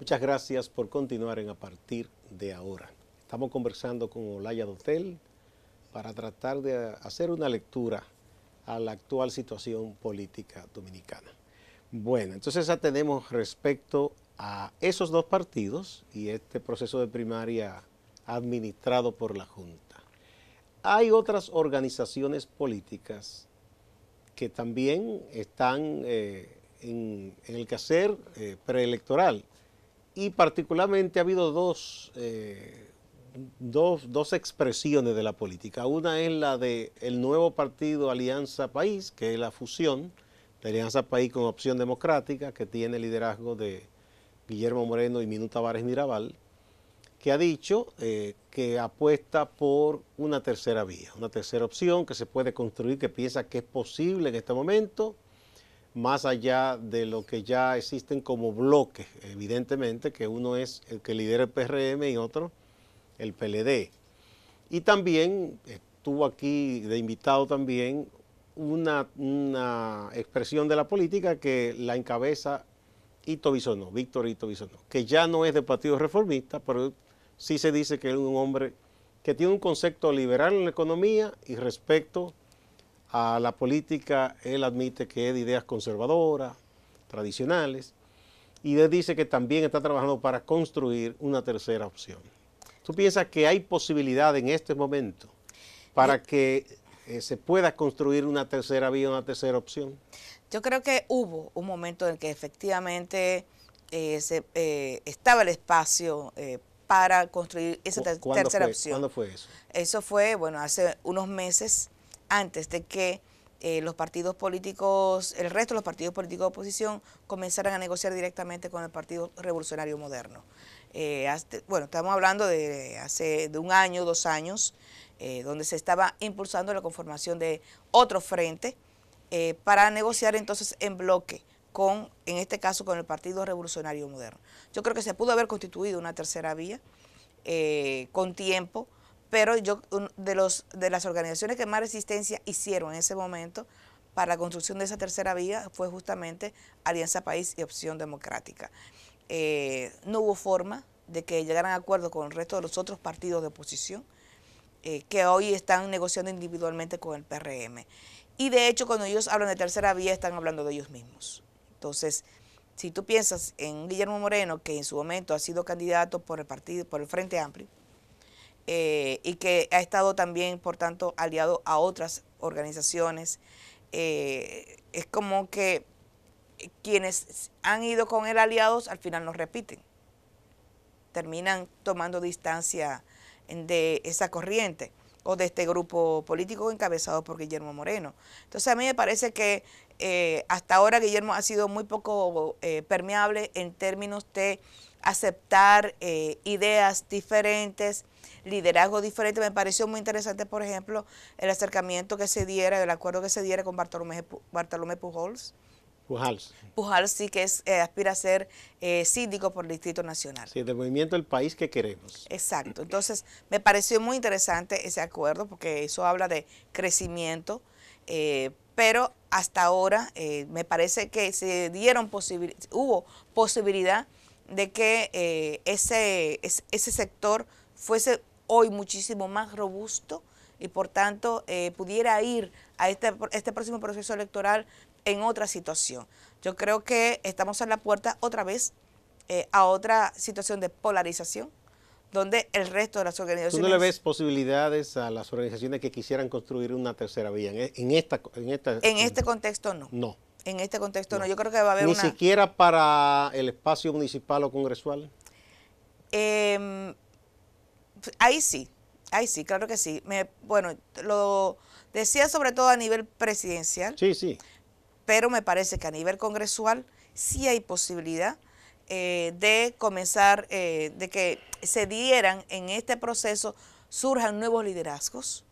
Muchas gracias por continuar en A Partir de Ahora. Estamos conversando con Olaya Dotel para tratar de hacer una lectura a la actual situación política dominicana. Bueno, entonces ya tenemos respecto a esos dos partidos y este proceso de primaria administrado por la Junta. Hay otras organizaciones políticas que también están en el quehacer preelectoral y particularmente ha habido dos expresiones de la política. Una es la del nuevo partido Alianza País, que es la fusión de Alianza País con Opción Democrática, que tiene el liderazgo de Guillermo Moreno y Minú Tavares Mirabal, que ha dicho que apuesta por una tercera vía, una tercera opción que se puede construir, que piensa que es posible en este momento, más allá de lo que ya existen como bloques, evidentemente, que uno es el que lidera el PRM y otro el PLD. Y también estuvo aquí de invitado también una expresión de la política que la encabeza Víctor Ito Bisonó, que ya no es del Partido Reformista, pero sí se dice que es un hombre que tiene un concepto liberal en la economía y respecto a la política, él admite que es de ideas conservadoras, tradicionales, y él dice que también está trabajando para construir una tercera opción. ¿Tú piensas que hay posibilidad en este momento para que se pueda construir una tercera vía, una tercera opción? Yo creo que hubo un momento en que efectivamente estaba el espacio para construir esa tercera opción. ¿Cuándo fue eso? Eso fue, bueno, hace unos meses antes de que los partidos políticos, el resto de los partidos políticos de oposición comenzaran a negociar directamente con el Partido Revolucionario Moderno. Bueno, estamos hablando de hace un año, 2 años, donde se estaba impulsando la conformación de otro frente para negociar entonces en bloque con, en este caso, con el Partido Revolucionario Moderno. Yo creo que se pudo haber constituido una tercera vía con tiempo, pero de las organizaciones que más resistencia hicieron en ese momento para la construcción de esa tercera vía fue justamente Alianza País y Opción Democrática. No hubo forma de que llegaran a acuerdo con el resto de los otros partidos de oposición que hoy están negociando individualmente con el PRM. Y de hecho, cuando ellos hablan de tercera vía, están hablando de ellos mismos. Entonces, si tú piensas en Guillermo Moreno, que en su momento ha sido candidato por el Frente Amplio, y que ha estado también, por tanto, aliado a otras organizaciones, es como que quienes han ido con él aliados al final no repiten, terminan tomando distancia de esa corriente o de este grupo político encabezado por Guillermo Moreno. Entonces a mí me parece que hasta ahora Guillermo ha sido muy poco permeable en términos de aceptar ideas diferentes, liderazgo diferente. Me pareció muy interesante, por ejemplo, el acercamiento que se diera, el acuerdo que se diera con Bartolomé Pujols. Pujals sí que aspira a ser síndico por el Distrito Nacional. Sí, del movimiento El País que Queremos. Exacto. Entonces, me pareció muy interesante ese acuerdo porque eso habla de crecimiento, pero hasta ahora me parece que hubo posibilidad de que ese sector fuese hoy muchísimo más robusto y por tanto pudiera ir a este próximo proceso electoral en otra situación. Yo creo que estamos en la puerta otra vez a otra situación de polarización, donde el resto de las organizaciones... ¿Tú no le ves posibilidades a las organizaciones que quisieran construir una tercera vía? En este contexto no. No. En este contexto no. Yo creo que va a haber ¿Ni siquiera para el espacio municipal o congresual? Ahí sí, claro que sí. Bueno, lo decía sobre todo a nivel presidencial. Sí, sí. Pero me parece que a nivel congresual sí hay posibilidad de comenzar, de que se dieran en este proceso, surjan nuevos liderazgos.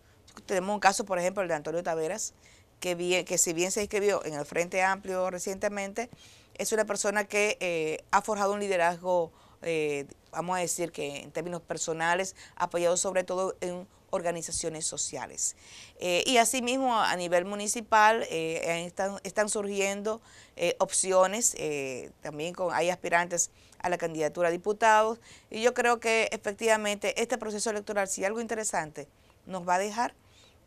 Tenemos un caso, por ejemplo, el de Antonio Taveras, que si bien se inscribió en el Frente Amplio recientemente, es una persona que ha forjado un liderazgo, vamos a decir que en términos personales, apoyado sobre todo en organizaciones sociales. Y asimismo a nivel municipal están surgiendo opciones, también hay aspirantes a la candidatura a diputados, y yo creo que efectivamente este proceso electoral, si algo interesante nos va a dejar,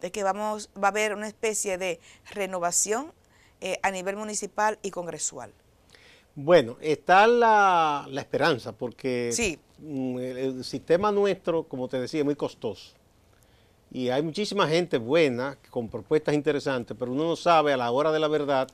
es que va a haber una especie de renovación a nivel municipal y congresual. Bueno, está la esperanza, porque sí, el sistema nuestro, como te decía, es muy costoso. Y hay muchísima gente buena, con propuestas interesantes, pero uno no sabe a la hora de la verdad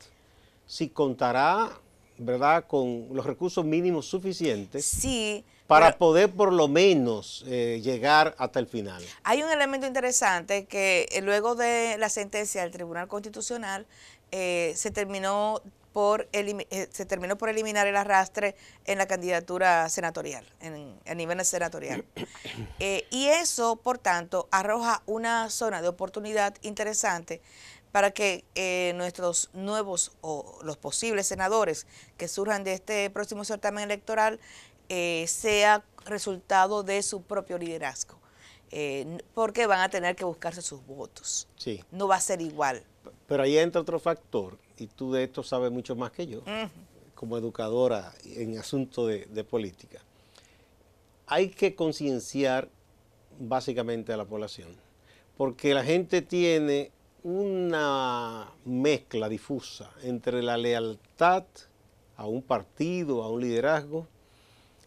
si contará, ¿verdad?, con los recursos mínimos suficientes sí, para poder por lo menos llegar hasta el final. Hay un elemento interesante que luego de la sentencia del Tribunal Constitucional se terminó por eliminar el arrastre en la candidatura senatorial, a nivel senatorial. Y eso, por tanto, arroja una zona de oportunidad interesante para que nuestros nuevos o los posibles senadores que surjan de este próximo certamen electoral sea resultado de su propio liderazgo. Porque van a tener que buscarse sus votos. Sí. No va a ser igual. Pero ahí entra otro factor, y tú de esto sabes mucho más que yo, como educadora en asuntos de política. Hay que concienciar básicamente a la población, porque la gente tiene una mezcla difusa entre la lealtad a un partido, a un liderazgo,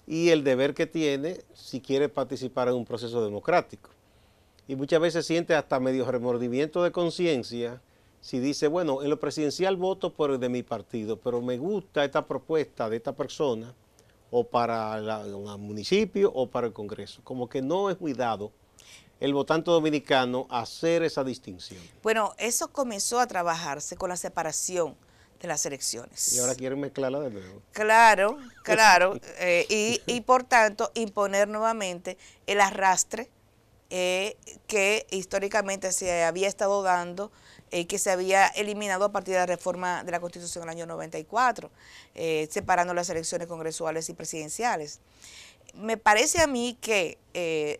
y el deber que tiene si quiere participar en un proceso democrático. Y muchas veces siente hasta medio remordimiento de conciencia si dice, bueno, en lo presidencial voto por el de mi partido, pero me gusta esta propuesta de esta persona, o para el municipio o para el Congreso. Como que no es muy dado el votante dominicano hacer esa distinción. Bueno, eso comenzó a trabajarse con la separación de las elecciones. Y ahora quieren mezclarla de nuevo. Claro, claro. Y por tanto imponer nuevamente el arrastre que históricamente se había estado dando, que se había eliminado a partir de la reforma de la Constitución del año 94, separando las elecciones congresuales y presidenciales. Me parece a mí que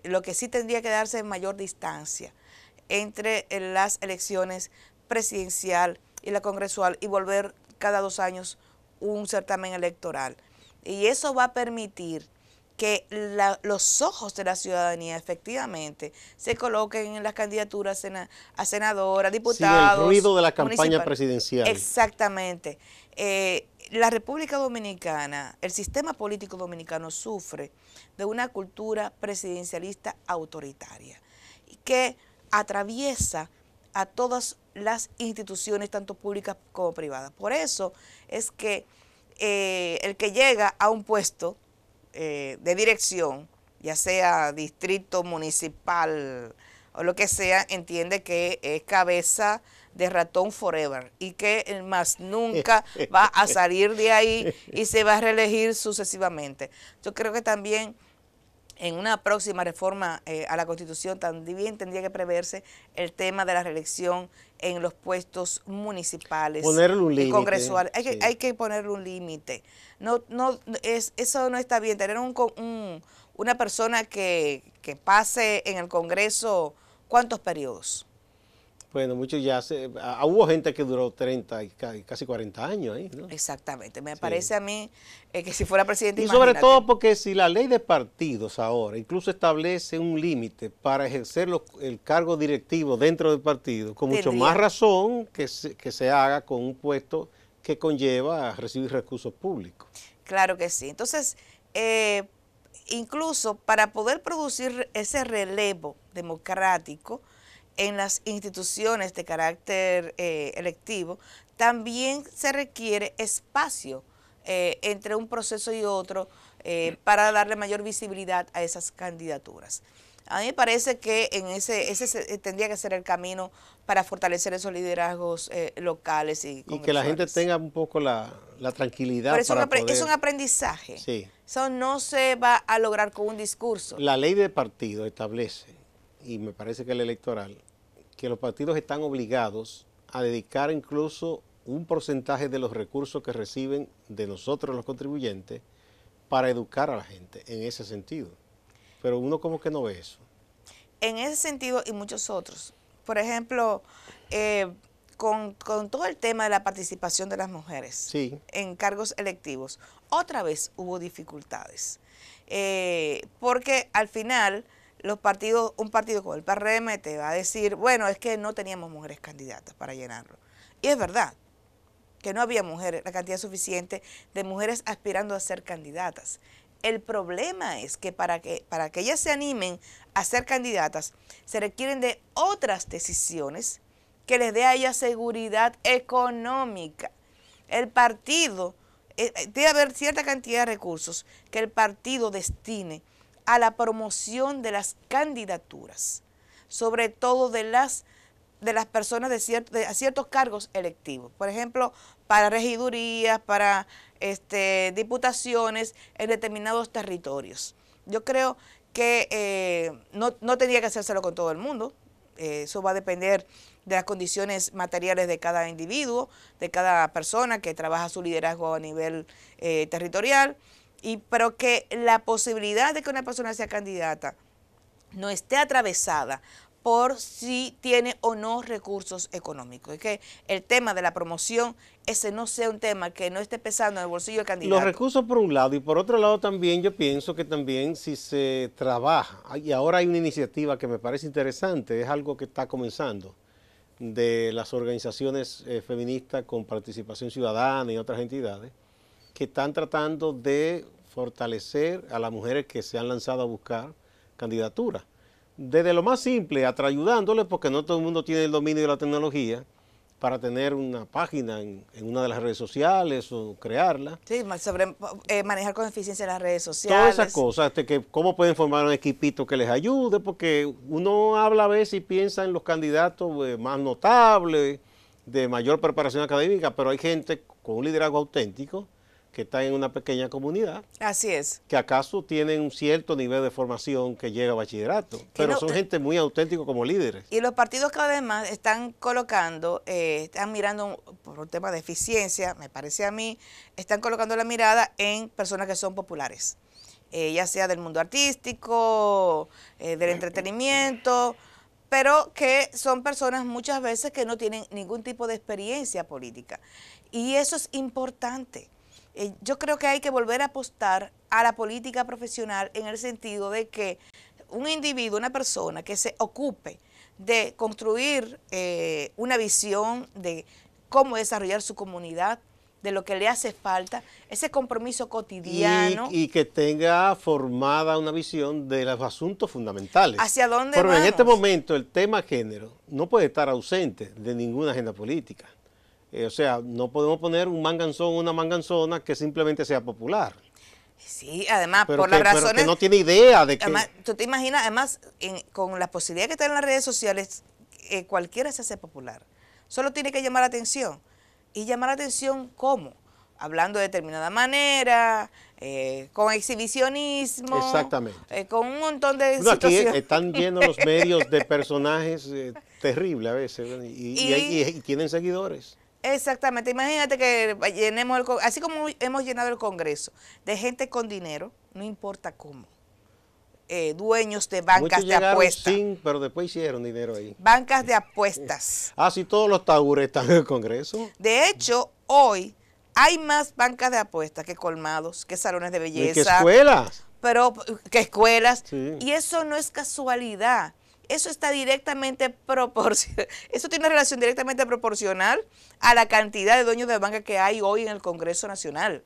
lo que sí tendría que darse en mayor distancia entre las elecciones presidencial y la congresual y volver cada 2 años un certamen electoral. Y eso va a permitir que los ojos de la ciudadanía efectivamente se coloquen en las candidaturas a senadora, diputados. Sin el ruido de la campaña presidencial. Exactamente. La República Dominicana, el sistema político dominicano sufre de una cultura presidencialista autoritaria que atraviesa a todas las instituciones, tanto públicas como privadas. Por eso es que el que llega a un puesto de dirección, ya sea distrito, municipal o lo que sea, entiende que es cabeza de ratón forever y que más nunca va a salir de ahí y se va a reelegir sucesivamente. Yo creo que también en una próxima reforma a la Constitución también tendría que preverse el tema de la reelección en los puestos municipales y congresuales. Hay que ponerle un límite. Eso no está bien. Tener una persona que pase en el Congreso, ¿cuántos periodos? Bueno, muchos ya hubo gente que duró 30 y casi 40 años ahí, ¿no? Exactamente, me parece a mí que si fuera presidente, y sobre todo porque si la ley de partidos ahora incluso establece un límite para ejercer el cargo directivo dentro del partido, con mucho más razón que se haga con un puesto que conlleva a recibir recursos públicos. Claro que sí. Entonces, incluso para poder producir ese relevo democrático en las instituciones de carácter electivo, también se requiere espacio entre un proceso y otro para darle mayor visibilidad a esas candidaturas. A mí me parece que ese tendría que ser el camino para fortalecer esos liderazgos locales y congresuales. Y que la gente tenga un poco la tranquilidad. Pero es un aprendizaje. Sí. Eso no se va a lograr con un discurso. La ley de partido establece, y me parece que el electoral, que los partidos están obligados a dedicar incluso un porcentaje de los recursos que reciben de nosotros los contribuyentes para educar a la gente en ese sentido. Pero uno como que no ve eso. en ese sentido y muchos otros. Por ejemplo, con todo el tema de la participación de las mujeres Sí. en cargos electivos, otra vez hubo dificultades. Porque al final los partidos, un partido como el PRM te va a decir, bueno, es que no teníamos mujeres candidatas para llenarlo. Y es verdad que no había mujeres, la cantidad suficiente de mujeres aspirando a ser candidatas. El problema es que para que ellas se animen a ser candidatas, se requieren de otras decisiones que les dé a ellas seguridad económica. El partido, debe haber cierta cantidad de recursos que el partido destine a la promoción de las candidaturas, sobre todo de las personas de ciertos cargos electivos. Por ejemplo, para regidurías, para diputaciones en determinados territorios. Yo creo que no tendría que hacérselo con todo el mundo. Eso va a depender de las condiciones materiales de cada individuo, de cada persona que trabaja su liderazgo a nivel territorial, pero que la posibilidad de que una persona sea candidata no esté atravesada por si tiene o no recursos económicos. Es que el tema de la promoción, ese no sea un tema que no esté pesando en el bolsillo del candidato. Los recursos por un lado, y por otro lado también yo pienso que también si se trabaja, y ahora hay una iniciativa que me parece interesante, es algo que está comenzando, de las organizaciones feministas con participación ciudadana y otras entidades, que están tratando de fortalecer a las mujeres que se han lanzado a buscar candidaturas. Desde lo más simple, ayudándoles, porque no todo el mundo tiene el dominio de la tecnología para tener una página en una de las redes sociales o crearla. Sí, sobre manejar con eficiencia las redes sociales. Todas esas cosas, que cómo pueden formar un equipito que les ayude, porque uno habla a veces y piensa en los candidatos más notables, de mayor preparación académica, pero hay gente con un liderazgo auténtico que está en una pequeña comunidad. Así es. Que acaso tienen un cierto nivel de formación que llega a bachillerato, pero son gente muy auténtica como líderes. Y los partidos cada vez más están colocando, están mirando por un tema de eficiencia, me parece a mí, están colocando la mirada en personas que son populares, ya sea del mundo artístico, del entretenimiento, pero que son personas muchas veces que no tienen ningún tipo de experiencia política. Y eso es importante. Yo creo que hay que volver a apostar a la política profesional en el sentido de que un individuo, una persona que se ocupe de construir una visión de cómo desarrollar su comunidad, de lo que le hace falta, ese compromiso cotidiano. Y que tenga formada una visión de los asuntos fundamentales. ¿Hacia dónde Pero vamos? en este momento el tema género no puede estar ausente de ninguna agenda política. O sea, no podemos poner un manganzón o una manganzona que simplemente sea popular. Sí, además, pero por las razones... Pero que no tiene idea de que... Además, tú te imaginas, además, con la posibilidad que están en las redes sociales, cualquiera se hace popular. Solo tiene que llamar la atención. ¿Y llamar la atención cómo? Hablando de determinada manera, con exhibicionismo. Exactamente. Con un montón de situaciones. Aquí están llenos los medios de personajes terribles a veces, y tienen seguidores. Exactamente, imagínate que llenemos así como hemos llenado el Congreso de gente con dinero, no importa cómo, dueños de bancas de apuestas. Pero después hicieron dinero ahí. Bancas de apuestas. Sí, todos los taúres están en el Congreso. De hecho, hoy hay más bancas de apuestas que colmados, que salones de belleza. ¿Y qué escuelas? Pero que escuelas. Sí. Y eso no es casualidad. Eso está directamente proporcional, eso tiene una relación directamente proporcional a la cantidad de dueños de banca que hay hoy en el Congreso Nacional.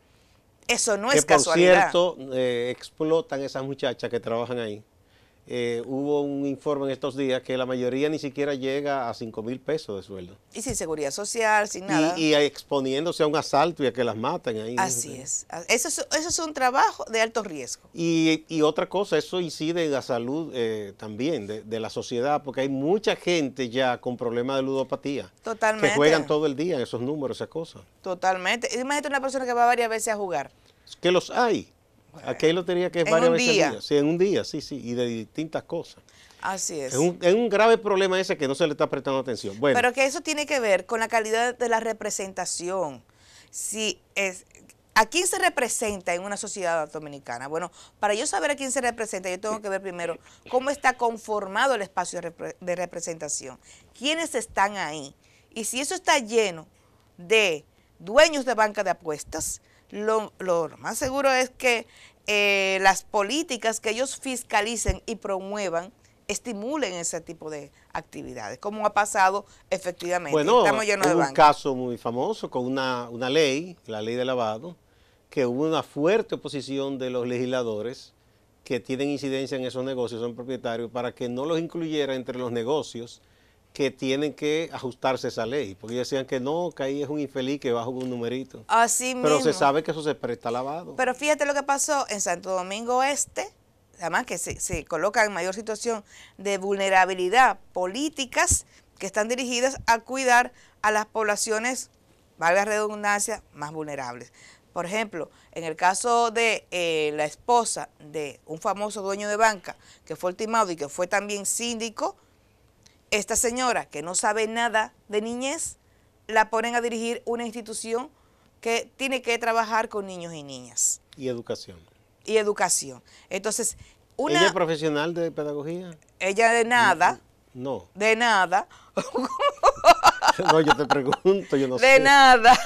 Eso no es casualidad. Por cierto, explotan esas muchachas que trabajan ahí. Hubo un informe en estos días que la mayoría ni siquiera llega a 5,000 pesos de sueldo. Y sin seguridad social, sin nada. Y exponiéndose a un asalto y a que las maten ahí. Así es. Eso es un trabajo de alto riesgo. Y otra cosa, eso incide en la salud también de la sociedad, porque hay mucha gente ya con problemas de ludopatía. Totalmente. Que juegan todo el día en esos números, esas cosas. Totalmente. Imagínate una persona que va varias veces a jugar. Que los hay. Aquí hay lotería que es varias veces al día. Sí, en un día, sí, y de distintas cosas. Así es. Es un grave problema ese que no se le está prestando atención. Bueno. Pero que eso tiene que ver con la calidad de la representación. Si ¿A quién se representa en una sociedad dominicana? Bueno, para yo saber a quién se representa, yo tengo que ver primero cómo está conformado el espacio de representación, quiénes están ahí. Y si eso está lleno de dueños de banca de apuestas, lo más seguro es que las políticas que ellos fiscalicen y promuevan estimulen ese tipo de actividades, como ha pasado efectivamente. Bueno, estamos llenos de hubo un bancas. caso muy famoso con una ley, la ley de lavado, que hubo una fuerte oposición de los legisladores que tienen incidencia en esos negocios, son propietarios, para que no los incluyera entre los negocios que tienen que ajustarse a esa ley, porque ellos decían que no, que ahí es un infeliz que bajo un numerito. Así Pero mismo. se sabe que eso se presta a lavado. Pero fíjate lo que pasó en Santo Domingo Este, además que se coloca en mayor situación de vulnerabilidad, políticas que están dirigidas a cuidar a las poblaciones, valga la redundancia, más vulnerables. Por ejemplo, en el caso de la esposa de un famoso dueño de banca que fue ultimado y que fue también síndico, esta señora que no sabe nada de niñez, la ponen a dirigir una institución que tiene que trabajar con niños y niñas. Y educación. Y educación. Entonces, ¿Ella es profesional de pedagogía? Ella de nada. No. De nada. No, yo te pregunto, yo no sé. De nada.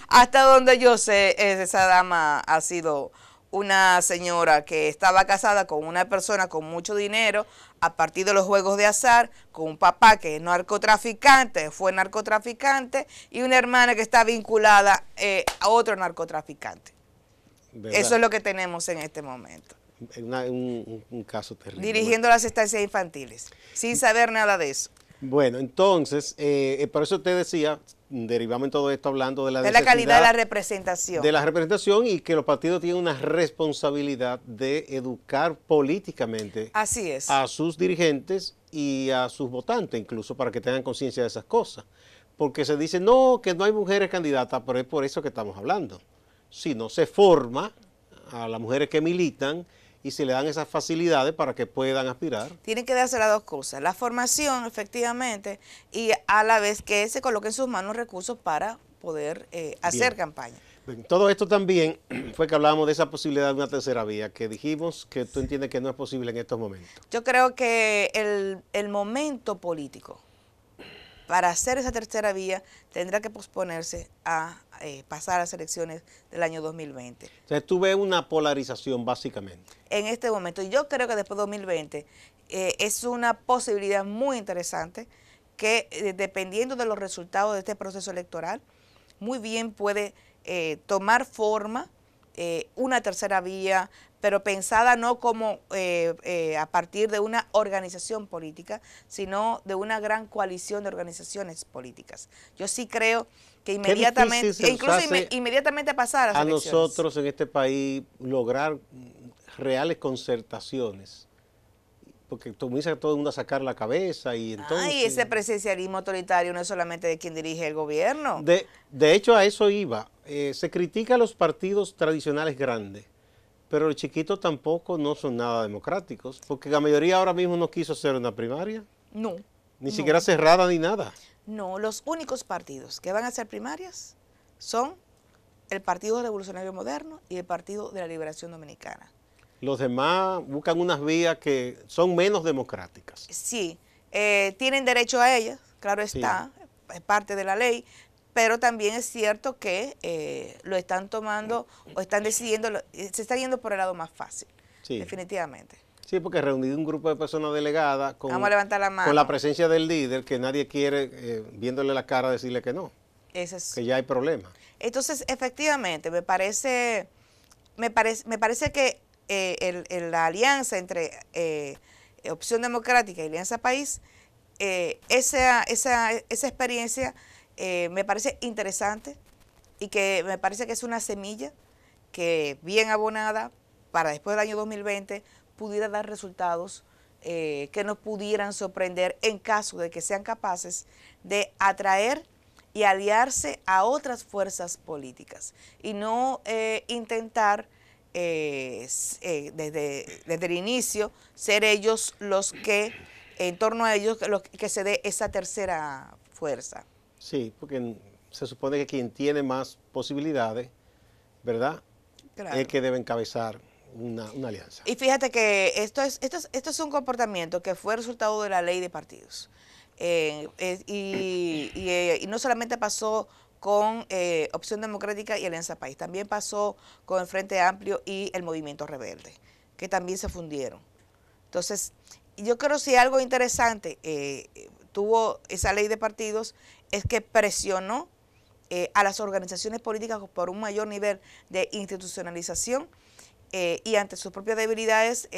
Hasta donde yo sé, esa dama ha sido una señora que estaba casada con una persona con mucho dinero a partir de los juegos de azar, con un papá que es narcotraficante, fue narcotraficante, y una hermana que está vinculada a otro narcotraficante. ¿Verdad? Eso es lo que tenemos en este momento. Un caso terrible. Dirigiendo las estancias infantiles, sin saber nada de eso. Bueno, entonces, por eso te decía, derivamos en todo esto hablando de la De la calidad de la representación. De la representación, y que los partidos tienen una responsabilidad de educar políticamente Así es. a sus dirigentes y a sus votantes, incluso para que tengan conciencia de esas cosas. Porque se dice, no, que no hay mujeres candidatas, pero es por eso que estamos hablando. Si no se forma a las mujeres que militan y se le dan esas facilidades para que puedan aspirar. Tienen que darse las dos cosas, la formación efectivamente y a la vez que se coloquen en sus manos recursos para poder hacer campaña. Bien, todo esto también fue que hablábamos de esa posibilidad de una tercera vía, que dijimos que tú entiendes que no es posible en estos momentos. Yo creo que el momento político para hacer esa tercera vía tendrá que posponerse a pasar a las elecciones del año 2020. Entonces tú ves una polarización básicamente. En este momento, yo creo que después de 2020 es una posibilidad muy interesante que dependiendo de los resultados de este proceso electoral, muy bien puede tomar forma una tercera vía, pero pensada no como a partir de una organización política, sino de una gran coalición de organizaciones políticas. Yo sí creo que inmediatamente, incluso inmediatamente pasar a las elecciones. Nosotros en este país lograr reales concertaciones, porque comienza todo el mundo a sacar la cabeza y entonces... Ay, ese presidencialismo autoritario no es solamente de quien dirige el gobierno. De hecho, a eso iba. Se critica a los partidos tradicionales grandes, pero los chiquitos tampoco no son nada democráticos, porque la mayoría ahora mismo no quiso hacer una primaria. No. Ni siquiera cerrada ni nada. No, los únicos partidos que van a hacer primarias son el Partido Revolucionario Moderno y el Partido de la Liberación Dominicana. Los demás buscan unas vías que son menos democráticas. Sí, tienen derecho a ellas, claro está, es parte de la ley, pero también es cierto que lo están tomando o están decidiendo, se está yendo por el lado más fácil, definitivamente. Sí, porque reunido un grupo de personas delegadas con, vamos a levantar la mano, con la presencia del líder, que nadie quiere, viéndole la cara, decirle que no, que ya hay problemas. Entonces, efectivamente, me parece que la alianza entre Opción Democrática y Alianza País, esa experiencia me parece interesante y que me parece que es una semilla que bien abonada para después del año 2020 pudiera dar resultados que nos pudieran sorprender en caso de que sean capaces de atraer y aliarse a otras fuerzas políticas y no intentar desde el inicio ser ellos los que, en torno a ellos, los que se dé esa tercera fuerza. Sí, porque se supone que quien tiene más posibilidades, ¿verdad?, Claro. es que debe encabezar una alianza. Y fíjate que esto es un comportamiento que fue resultado de la ley de partidos. Y no solamente pasó con Opción Democrática y Alianza País, también pasó con el Frente Amplio y el Movimiento Rebelde, que también se fundieron. Entonces, yo creo que si algo interesante tuvo esa ley de partidos es que presionó a las organizaciones políticas por un mayor nivel de institucionalización y ante sus propias debilidades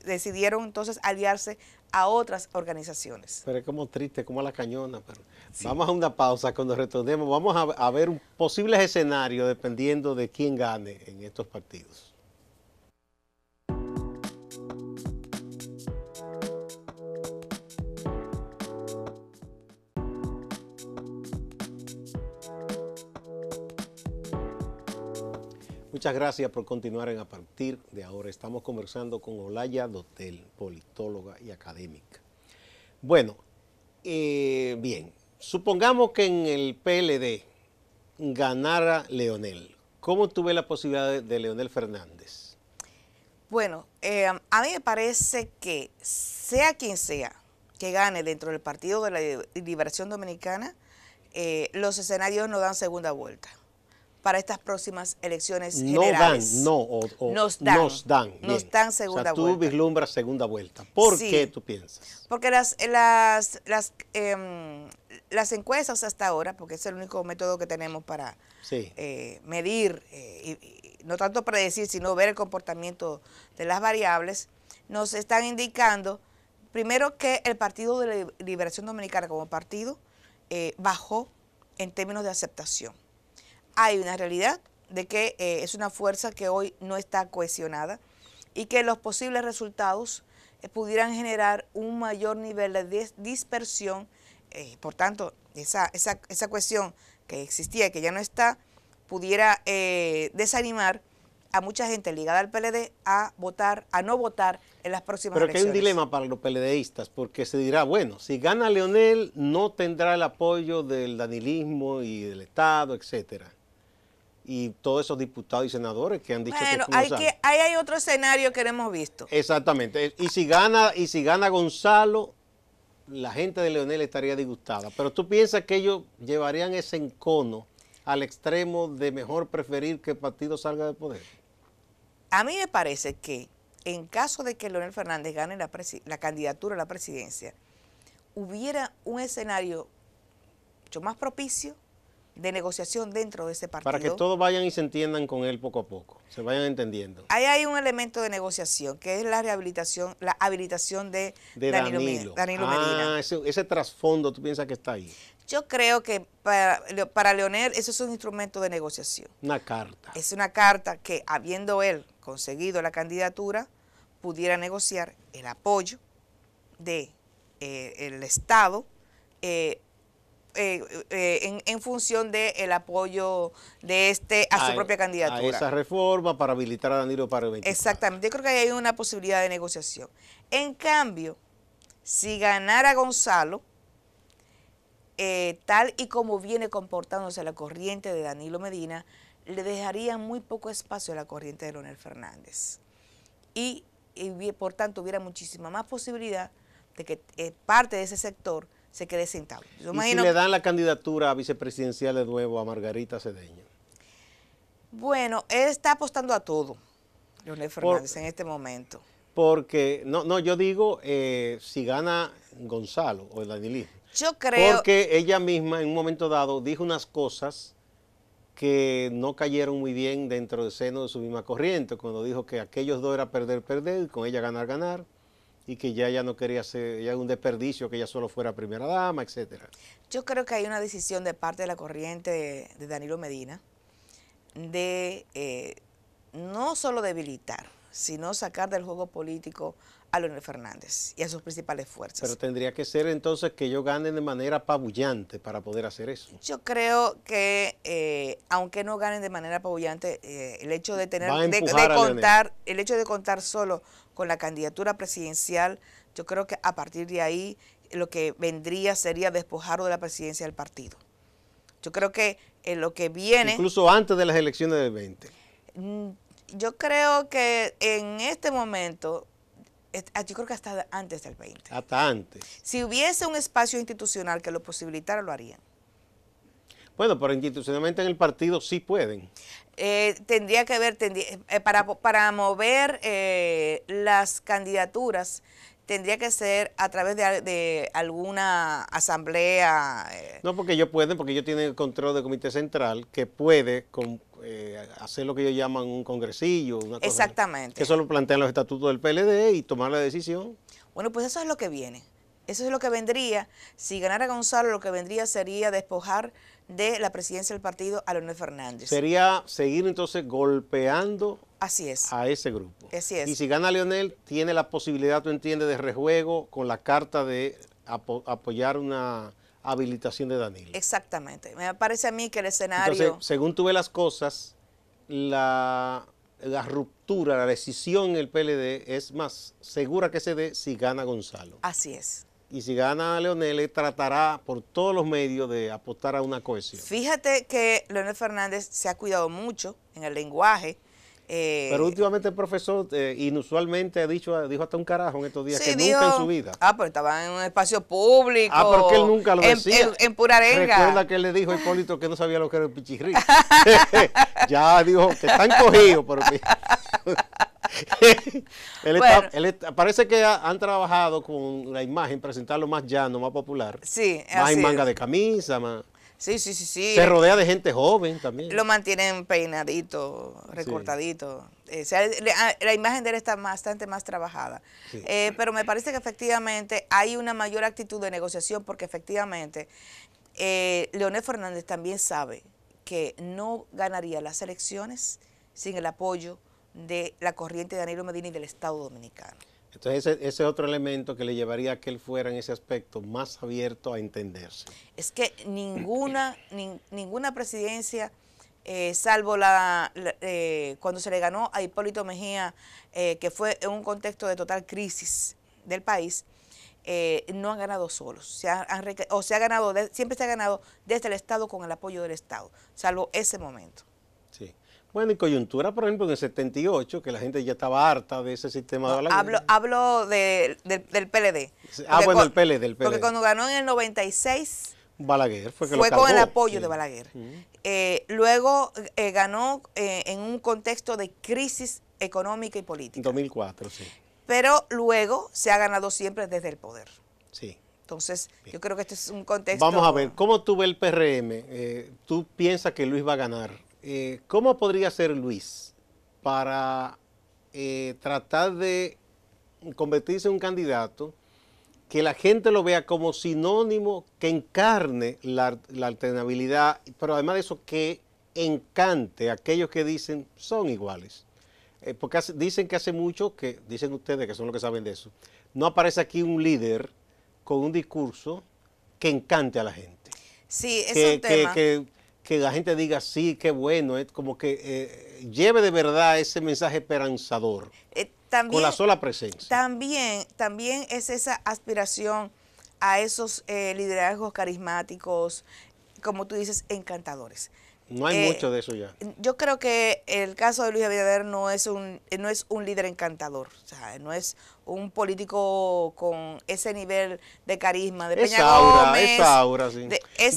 decidieron entonces aliarse a otras organizaciones. Pero es como triste, como la cañona. Pero Sí. vamos a una pausa. Cuando retornemos vamos a ver posibles escenarios dependiendo de quién gane en estos partidos. Muchas gracias por continuar en A Partir de Ahora. Estamos conversando con Olaya Dotel, politóloga y académica. Bueno, bien, supongamos que en el PLD ganara Leonel. ¿Cómo tú ves la posibilidad de Leonel Fernández? Bueno, a mí me parece que sea quien sea que gane dentro del Partido de la Liberación Dominicana, los escenarios no dan segunda vuelta para estas próximas elecciones generales. Nos dan segunda vuelta. O sea, tú vuelta. vislumbras segunda vuelta. ¿Por Sí, qué tú piensas? porque las encuestas hasta ahora, porque es el único método que tenemos para Sí. medir, y no tanto predecir, sino ver el comportamiento de las variables, nos están indicando, primero, que el Partido de la Liberación Dominicana como partido bajó en términos de aceptación. Hay una realidad de que es una fuerza que hoy no está cohesionada y que los posibles resultados pudieran generar un mayor nivel de dispersión. Por tanto, esa cuestión que existía y que ya no está, pudiera desanimar a mucha gente ligada al PLD a no votar en las próximas Pero que hay elecciones. un dilema para los PLDistas, porque se dirá, bueno, si gana Leonel, no tendrá el apoyo del danilismo y del Estado, etcétera. Y todos esos diputados y senadores que han dicho Bueno, que tú no sabes. ahí hay otro escenario que no hemos visto. Exactamente. Y si gana Gonzalo, la gente de Leonel estaría disgustada. Pero tú piensas que ellos llevarían ese encono al extremo de mejor preferir que el partido salga del poder. A mí me parece que en caso de que Leonel Fernández gane la candidatura a la presidencia, hubiera un escenario mucho más propicio de negociación dentro de ese partido. Para que todos vayan y se entiendan con él poco a poco, se vayan entendiendo. Ahí hay un elemento de negociación, que es la habilitación de Danilo Medina. Ese trasfondo, ¿tú piensas que está ahí? Yo creo que para Leonel eso es un instrumento de negociación. Una carta. Es una carta que, habiendo él conseguido la candidatura, pudiera negociar el apoyo del Estado en función del apoyo de a su propia candidatura. A esa reforma para habilitar a Danilo para el 24. Exactamente, yo creo que hay una posibilidad de negociación. En cambio, si ganara Gonzalo, tal y como viene comportándose la corriente de Danilo Medina, le dejaría muy poco espacio a la corriente de Leonel Fernández. Y por tanto hubiera muchísima más posibilidad de que parte de ese sector se quede sentado. ¿Y si le dan la candidatura a vicepresidencial de nuevo a Margarita Cedeño? Bueno, él está apostando a todo, Leonel Fernández, en este momento. Porque, yo digo, si gana Gonzalo o el danilismo. Yo creo... Porque ella misma en un momento dado dijo unas cosas que no cayeron muy bien dentro del seno de su misma corriente, cuando dijo que aquellos dos era perder, perder, y con ella ganar, ganar, y que ya ella no quería ser, ya un desperdicio, que ella solo fuera primera dama, etcétera. Yo creo que hay una decisión de parte de la corriente de Danilo Medina de no solo debilitar, sino sacar del juego político a Leonel Fernández y a sus principales fuerzas. Pero tendría que ser entonces que ellos ganen de manera apabullante para poder hacer eso. Yo creo que aunque no ganen de manera apabullante, el hecho de el hecho de contar solo con la candidatura presidencial, yo creo que a partir de ahí lo que vendría sería despojarlo de la presidencia del partido. Yo creo que lo que viene... Incluso antes de las elecciones del 20. Yo creo que en este momento, yo creo que hasta antes del 20. Hasta antes. Si hubiese un espacio institucional que lo posibilitara, lo harían. Bueno, pero institucionalmente en el partido sí pueden. Tendría que ver, para mover las candidaturas, tendría que ser a través de alguna asamblea. No, porque ellos pueden, porque ellos tienen el control del comité central que puede hacer lo que ellos llaman un congresillo, una cosa. Exactamente. Que eso lo plantean los estatutos del PLD y tomar la decisión. Bueno, pues eso es lo que viene. Eso es lo que vendría. Si ganara Gonzalo, lo que vendría sería despojar de la presidencia del partido a Leonel Fernández. Sería seguir entonces golpeando Así es. a ese grupo. Así es. Y si gana Leonel, tiene la posibilidad, tú entiendes, de rejuego con la carta de apoyar una habilitación de Danilo. Exactamente. Me parece a mí que el escenario... Entonces, según tú ves las cosas, la ruptura, la decisión en el PLD es más segura que se dé si gana Gonzalo. Así es. Y si gana Leonel, él tratará por todos los medios de apostar a una cohesión. Fíjate que Leonel Fernández se ha cuidado mucho en el lenguaje. Pero últimamente el profesor inusualmente dijo hasta un carajo en estos días, sí, que dijo, nunca en su vida. Pero estaba en un espacio público. Pero que él nunca lo decía. En pura arenga. Recuerda que él le dijo a Hipólito que no sabía lo que era el pichirrí. Ya dijo que están cogidos, pero parece que han trabajado con la imagen, presentarlo más llano, más popular. Sí, más en manga de camisa, más. Sí. Se rodea de gente joven también. Lo mantienen peinadito, recortadito. Sí. La imagen de él está bastante más trabajada. Sí. Pero me parece que efectivamente hay una mayor actitud de negociación porque efectivamente Leonel Fernández también sabe que no ganaría las elecciones sin el apoyo de la corriente de Danilo Medina y del Estado Dominicano. Entonces ese es otro elemento que le llevaría a que él fuera en ese aspecto más abierto a entenderse. Es que ninguna presidencia, salvo cuando se le ganó a Hipólito Mejía, que fue en un contexto de total crisis del país, no han ganado solos. Siempre se ha ganado desde el Estado con el apoyo del Estado, salvo ese momento. Sí. Bueno, y coyuntura, por ejemplo, en el 78, que la gente ya estaba harta de ese sistema de Balaguer. Hablo del PLD. Bueno, el PLD. Porque cuando ganó en el 96, Balaguer fue con el apoyo de Balaguer. Luego ganó en un contexto de crisis económica y política. En 2004, sí. Pero luego se ha ganado siempre desde el poder. Sí. Entonces, bien, yo creo que este es un contexto... Vamos a ver, ¿cómo tú ves el PRM? ¿Tú piensas que Luis va a ganar? ¿Cómo podría ser Luis para tratar de convertirse en un candidato que la gente lo vea como sinónimo, que encarne la alternabilidad, pero además de eso que encante a aquellos que dicen son iguales? Porque dicen que hace mucho, que dicen ustedes que son los que saben de eso, no aparece aquí un líder con un discurso que encante a la gente. Sí, es un tema. Que la gente diga, sí, qué bueno, es como que lleve de verdad ese mensaje esperanzador, con la sola presencia. También es esa aspiración a esos liderazgos carismáticos, como tú dices, encantadores. No hay mucho de eso ya. Yo creo que el caso de Luis Abinader no es un líder encantador, o sea, no es un político con ese nivel de carisma, de Peña Gómez. Esa aura, sí.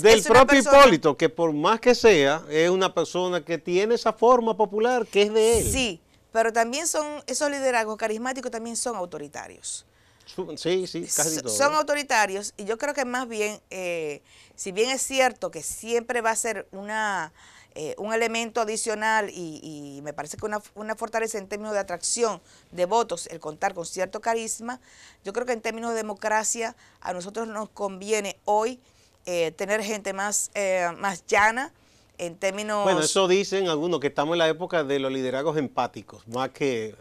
Del propio Hipólito, que por más que sea, es una persona que tiene esa forma popular que es de él. Sí, pero también esos liderazgos carismáticos también son autoritarios. Sí, casi todo. Son autoritarios y yo creo que más bien, si bien es cierto que siempre va a ser un elemento adicional y me parece que una fortaleza en términos de atracción de votos, el contar con cierto carisma, yo creo que en términos de democracia a nosotros nos conviene hoy tener gente más llana, en términos... Bueno, eso dicen algunos, que estamos en la época de los liderazgos empáticos, más que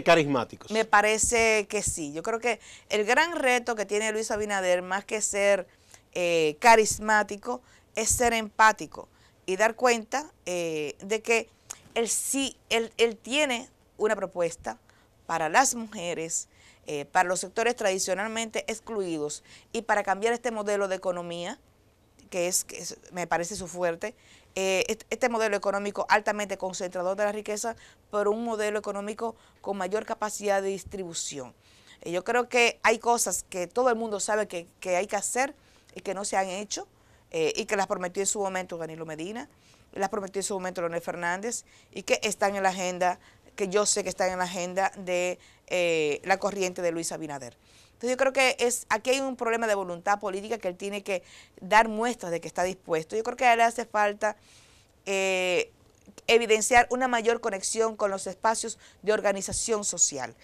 carismáticos. Me parece que sí. Yo creo que el gran reto que tiene Luis Abinader, más que ser carismático, es ser empático y dar cuenta de que él tiene una propuesta para las mujeres, para los sectores tradicionalmente excluidos y para cambiar este modelo de economía, que me parece su fuerte, este modelo económico altamente concentrador de la riqueza, pero un modelo económico con mayor capacidad de distribución. Yo creo que hay cosas que todo el mundo sabe que hay que hacer y que no se han hecho, y que las prometió en su momento Danilo Medina, las prometió en su momento Leonel Fernández, y que están en la agenda, que yo sé que están en la agenda de la corriente de Luis Abinader. Entonces yo creo que aquí hay un problema de voluntad política que él tiene que dar muestras de que está dispuesto. Yo creo que a él le hace falta evidenciar una mayor conexión con los espacios de organización social.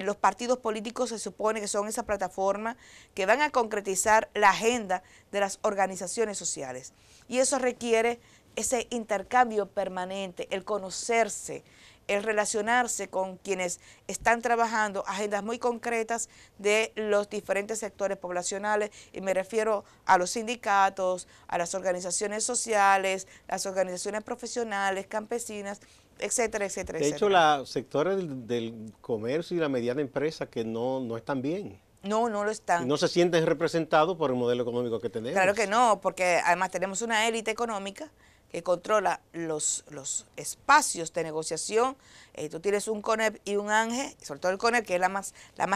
Los partidos políticos se supone que son esa plataforma que van a concretizar la agenda de las organizaciones sociales. Y eso requiere ese intercambio permanente, el conocerse, el relacionarse con quienes están trabajando agendas muy concretas de los diferentes sectores poblacionales, y me refiero a los sindicatos, a las organizaciones sociales, las organizaciones profesionales, campesinas, etcétera, etcétera, De hecho, los sectores del comercio y la mediana empresa que no están bien. No lo están. Y no se sienten representados por el modelo económico que tenemos. Claro que no, porque además tenemos una élite económica que controla los espacios de negociación. Tú tienes un CONEP y un ANGE, sobre todo el CONEP, que es la más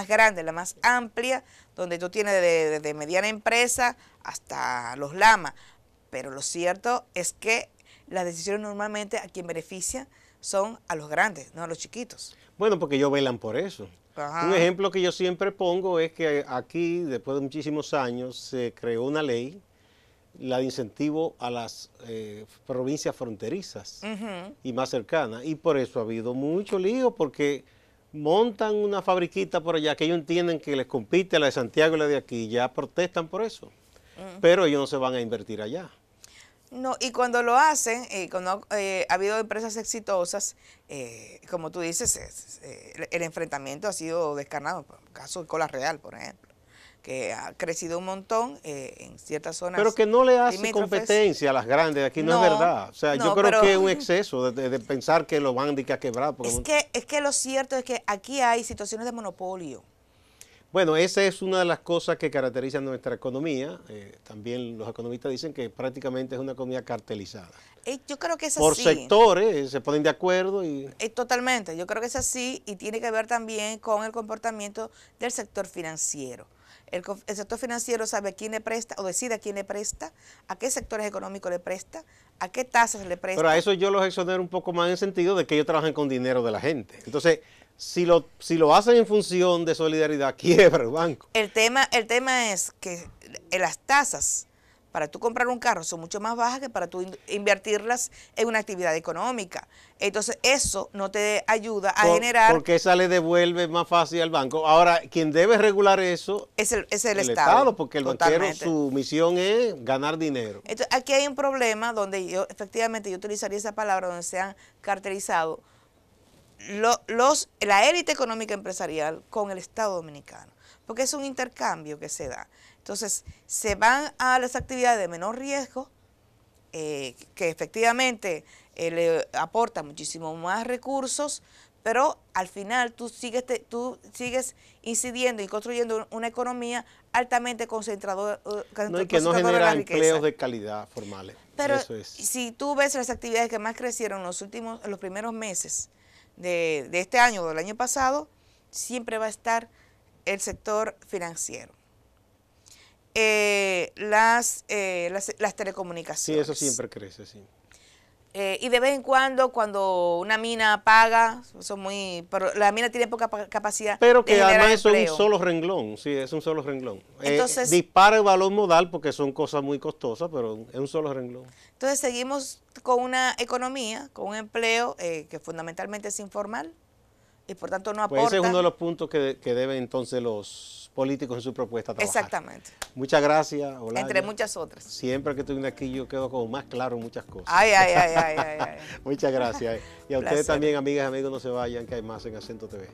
grande, la más amplia, donde tú tienes desde mediana empresa hasta los LAMA. Pero lo cierto es que las decisiones normalmente a quien benefician son a los grandes, no a los chiquitos. Bueno, porque ellos velan por eso. Ajá. Un ejemplo que yo siempre pongo es que aquí, después de muchísimos años, se creó una ley, la de incentivo a las provincias fronterizas y más cercanas. Y por eso ha habido mucho lío, porque montan una fabriquita por allá que ellos entienden que les compite a la de Santiago y la de aquí, y ya protestan por eso. Pero ellos no se van a invertir allá. No, y cuando lo hacen, cuando ha habido empresas exitosas, como tú dices, el enfrentamiento ha sido descarnado. El caso de Cola Real, por ejemplo, que ha crecido un montón en ciertas zonas. Pero que no le hace limítrofes. Competencia a las grandes, aquí no es verdad. O sea, yo creo que es un exceso de pensar que lo van a quebrar. Es que lo cierto es que aquí hay situaciones de monopolio. Bueno, esa es una de las cosas que caracterizan nuestra economía. También los economistas dicen que prácticamente es una economía cartelizada. Yo creo que es por así. Por sectores, se ponen de acuerdo. Totalmente, yo creo que es así, y tiene que ver también con el comportamiento del sector financiero. El sector financiero sabe a quién le presta, o decide a quién le presta, a qué sectores económicos le presta, a qué tasas le presta. Pero a eso yo los exonero un poco más en el sentido de que ellos trabajan con dinero de la gente. Entonces, si lo hacen en función de solidaridad, quiebra el banco. El tema es que las tasas para tú comprar un carro son mucho más bajas que para tú invertirlas en una actividad económica. Entonces eso no te ayuda a generar... Porque esa le devuelve más fácil al banco. Ahora, quien debe regular eso es el Estado. Porque el Totalmente. banquero, su misión es ganar dinero. Entonces, aquí hay un problema donde efectivamente yo utilizaría esa palabra, donde se han caracterizado la élite económica empresarial con el Estado dominicano, porque es un intercambio que se da. Entonces, se van a las actividades de menor riesgo, que efectivamente le aportan muchísimo más recursos, pero al final tú sigues incidiendo y construyendo una economía altamente concentradora, y que no genera empleos de calidad formales. Pero eso es. Si tú ves las actividades que más crecieron en los primeros meses de este año o del año pasado, siempre va a estar el sector financiero. Las telecomunicaciones. Sí, eso siempre crece, sí. Y de vez en cuando una mina paga, pero la mina tiene poca capacidad. Pero que de además eso empleo. es un solo renglón, sí, es un solo renglón. Entonces, dispara el valor modal porque son cosas muy costosas, pero es un solo renglón. Entonces seguimos con una economía, con un empleo que fundamentalmente es informal y por tanto no aporta. Pues ese es uno de los puntos que deben entonces los políticos en su propuesta trabajar. Exactamente. Muchas gracias, Olaya. Entre muchas otras. Siempre que estoy aquí yo quedo como más claro en muchas cosas. Ay. Muchas gracias. Y a ustedes Placer. también, amigas y amigos, no se vayan, que hay más en Acento TV.